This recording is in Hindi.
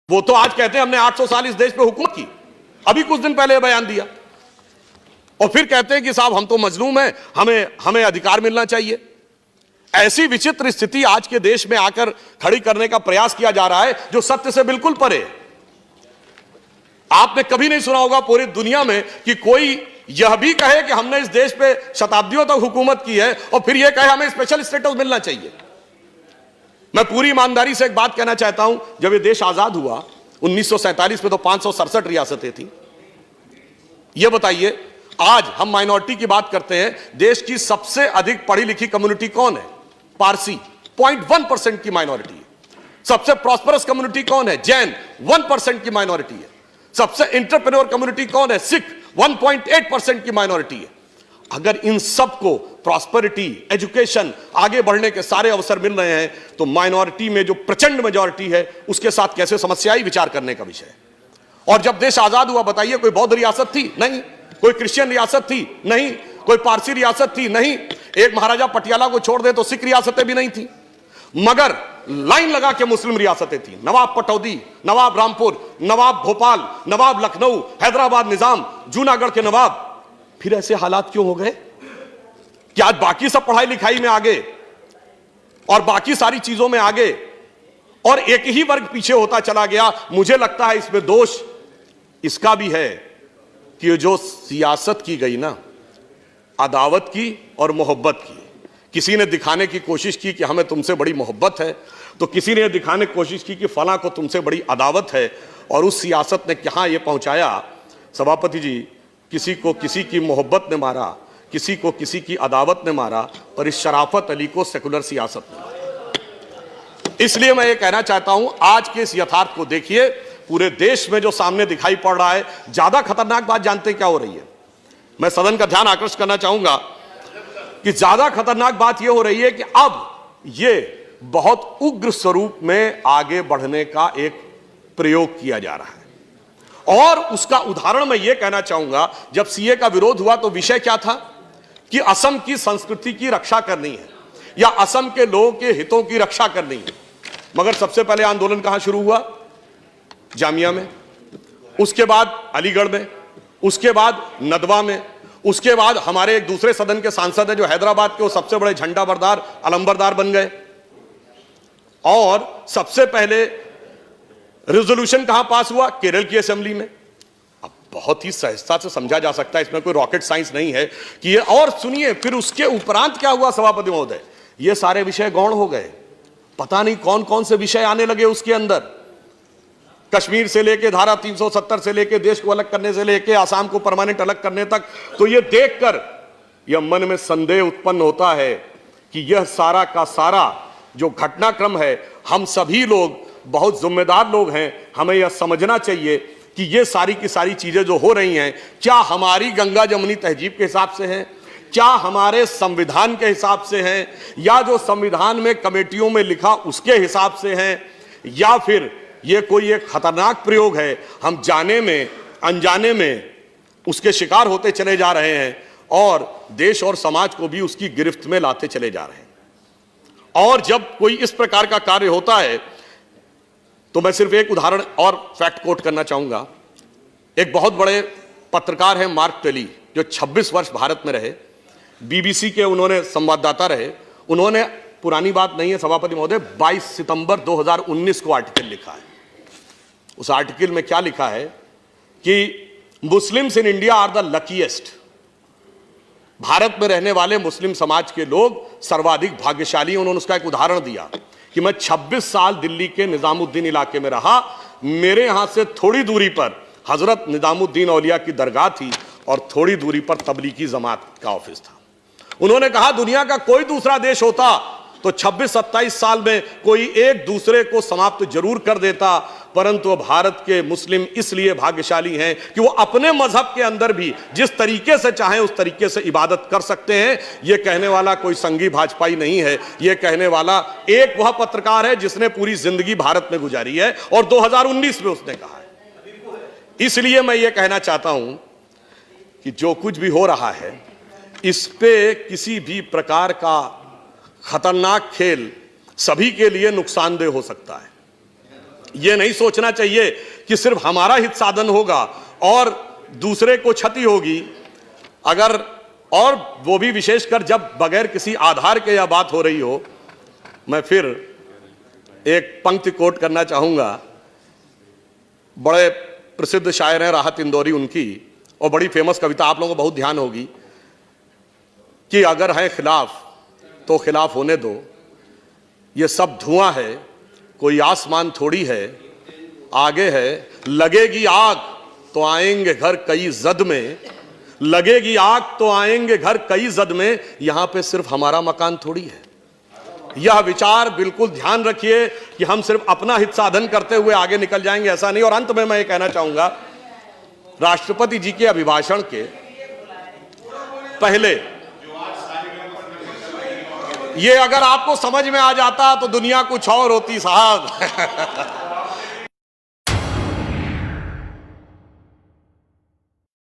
वो तो आज कहते हैं हमने 800 साल इस देश पे हुकूमत की, अभी कुछ दिन पहले बयान दिया, और फिर कहते हैं कि साहब हम तो मजलूम हैं, हमें अधिकार मिलना चाहिए। ऐसी विचित्र स्थिति आज के देश में आकर खड़ी करने का प्रयास किया जा रहा है जो सत्य से बिल्कुल परे है। आपने कभी नहीं सुना होगा पूरी दुनिया में कि कोई यह भी कहे कि हमने इस देश पे शताब्दियों तक हुकूमत की है और फिर यह कहे हमें स्पेशल स्टेटस मिलना चाहिए। मैं पूरी ईमानदारी से एक बात कहना चाहता हूं, जब यह देश आजाद हुआ 1947 में तो 567 रियासतें थी। यह बताइए आज हम माइनॉरिटी की बात करते हैं, देश की सबसे अधिक पढ़ी लिखी कम्युनिटी कौन है? पारसी, 0.1% की माइनॉरिटी है। सबसे प्रॉस्परस कम्युनिटी कौन है? जैन, 1% की माइनॉरिटी है। सबसे एंटरप्रेन्योर कम्युनिटी कौन है? सिख, 1.8% की माइनॉरिटी है। अगर इन सबको प्रॉस्पेरिटी, एजुकेशन, आगे बढ़ने के सारे अवसर मिल रहे हैं, तो माइनॉरिटी में जो प्रचंड मेजॉरिटी है उसके साथ कैसे समस्याएं विचार करने का विषय है। और जब देश आजाद हुआ बताइए कोई बौद्ध रियासत थी? नहीं। कोई क्रिश्चियन रियासत थी? नहीं। कोई पारसी रियासत थी? नहीं। एक महाराजा पटियाला को छोड़ दे तो सिख रियासतें भी नहीं थी, मगर लाइन लगा के मुस्लिम रियासतें थी। नवाब पटौदी, नवाब रामपुर, नवाब भोपाल, नवाब लखनऊ, हैदराबाद निजाम, जूनागढ़ के नवाब। फिर ऐसे हालात क्यों हो गए कि आज बाकी सब पढ़ाई लिखाई में आगे और बाकी सारी चीजों में आगे और एक ही वर्ग पीछे होता चला गया? मुझे लगता है इसमें दोष इसका भी है कि जो सियासत की गई ना, अदावत की और मोहब्बत की। किसी ने दिखाने की कोशिश की कि हमें तुमसे बड़ी मोहब्बत है, तो किसी ने दिखाने की कोशिश की कि फलां को तुमसे बड़ी अदावत है, और उस सियासत ने कहां यह पहुंचाया सभापति जी, किसी को किसी की मोहब्बत ने मारा, किसी को किसी की अदावत ने मारा, पर इस शराफत अली को सेकुलर सियासत ने मारा। इसलिए मैं ये कहना चाहता हूं, आज के इस यथार्थ को देखिए, पूरे देश में जो सामने दिखाई पड़ रहा है। ज्यादा खतरनाक बात जानते क्या हो रही है? मैं सदन का ध्यान आकर्षित करना चाहूंगा कि ज्यादा खतरनाक बात यह हो रही है कि अब यह बहुत उग्र स्वरूप में आगे बढ़ने का एक प्रयोग किया जा रहा है। और उसका उदाहरण मैं यह कहना चाहूंगा, जब सीए का विरोध हुआ तो विषय क्या था कि असम की संस्कृति की रक्षा करनी है या असम के लोगों के हितों की रक्षा करनी है। मगर सबसे पहले आंदोलन कहां शुरू हुआ? जामिया में, उसके बाद अलीगढ़ में, उसके बाद नदवा में, उसके बाद हमारे एक दूसरे सदन के सांसद हैं जो हैदराबाद के, वो सबसे बड़े झंडा बरदार, अलंबरदार बन गए। और सबसे पहले रेजोल्यूशन कहां पास हुआ? केरल की असेंबली में। अब बहुत ही सहजता से समझा जा सकता है, इसमें कोई रॉकेट साइंस नहीं है कि ये। और सुनिए, फिर उसके उपरांत क्या हुआ सभापति महोदय? ये सारे विषय गौण हो गए। पता नहीं कौन कौन से विषय आने लगे उसके अंदर। कश्मीर से लेके धारा 370 से लेके देश को अलग करने से लेके आसाम को परमानेंट अलग करने तक। तो ये देखकर यह मन में संदेह उत्पन्न होता है कि यह सारा का सारा जो घटनाक्रम है, हम सभी लोग बहुत जिम्मेदार लोग हैं, हमें यह समझना चाहिए कि ये सारी की सारी चीजें जो हो रही हैं, क्या हमारी गंगा जमुनी तहजीब के हिसाब से हैं, क्या हमारे संविधान के हिसाब से हैं, या जो संविधान में कमेटियों में लिखा उसके हिसाब से हैं, या फिर ये कोई एक खतरनाक प्रयोग है, हम जाने में अनजाने में उसके शिकार होते चले जा रहे हैं और देश और समाज को भी उसकी गिरफ्त में लाते चले जा रहे हैं। और जब कोई इस प्रकार का कार्य होता है तो मैं सिर्फ एक उदाहरण और फैक्ट कोट करना चाहूंगा। एक बहुत बड़े पत्रकार हैं मार्क टेली, जो 26 वर्ष भारत में रहे, बीबीसी के उन्होंने संवाददाता रहे। उन्होंने, पुरानी बात नहीं है सभापति महोदय, 22 सितंबर 2019 को आर्टिकल लिखा है। उस आर्टिकल में क्या लिखा है कि Muslims in India are the luckiest. भारत में रहने वाले मुस्लिम समाज के लोग सर्वाधिक भाग्यशाली। उन्होंने उसका एक उदाहरण दिया कि मैं 26 साल दिल्ली के निजामुद्दीन इलाके में रहा, मेरे यहां से थोड़ी दूरी पर हजरत निजामुद्दीन औलिया की दरगाह थी और थोड़ी दूरी पर तबलीगी जमात का ऑफिस था। उन्होंने कहा दुनिया का कोई दूसरा देश होता तो 26-27 साल में कोई एक दूसरे को समाप्त जरूर कर देता, परंतु भारत के मुस्लिम इसलिए भाग्यशाली हैं कि वो अपने मजहब के अंदर भी जिस तरीके से चाहें उस तरीके से इबादत कर सकते हैं। ये कहने वाला कोई संघी भाजपाई नहीं है, ये कहने वाला एक वह पत्रकार है जिसने पूरी जिंदगी भारत में गुजारी है और 2019 में उसने कहा है। इसलिए मैं ये कहना चाहता हूं कि जो कुछ भी हो रहा है, इस पे किसी भी प्रकार का खतरनाक खेल सभी के लिए नुकसानदेह हो सकता है। यह नहीं सोचना चाहिए कि सिर्फ हमारा हित साधन होगा और दूसरे को क्षति होगी। अगर और वो भी विशेषकर जब बगैर किसी आधार के यह बात हो रही हो। मैं फिर एक पंक्ति कोट करना चाहूंगा, बड़े प्रसिद्ध शायर हैं राहत इंदौरी उनकी, और बड़ी फेमस कविता, आप लोगों को बहुत ध्यान होगी, कि अगर है खिलाफ तो खिलाफ होने दो, ये सब धुआं है कोई आसमान थोड़ी है, आगे है लगेगी आग तो आएंगे घर कई जद में, लगेगी आग तो आएंगे घर कई जद में, यहां पे सिर्फ हमारा मकान थोड़ी है। यह विचार बिल्कुल ध्यान रखिए कि हम सिर्फ अपना हित साधन करते हुए आगे निकल जाएंगे, ऐसा नहीं। और अंत में मैं ये कहना चाहूंगा, राष्ट्रपति जी के अभिभाषण के पहले, ये अगर आपको समझ में आ जाता तो दुनिया कुछ और होती साहब।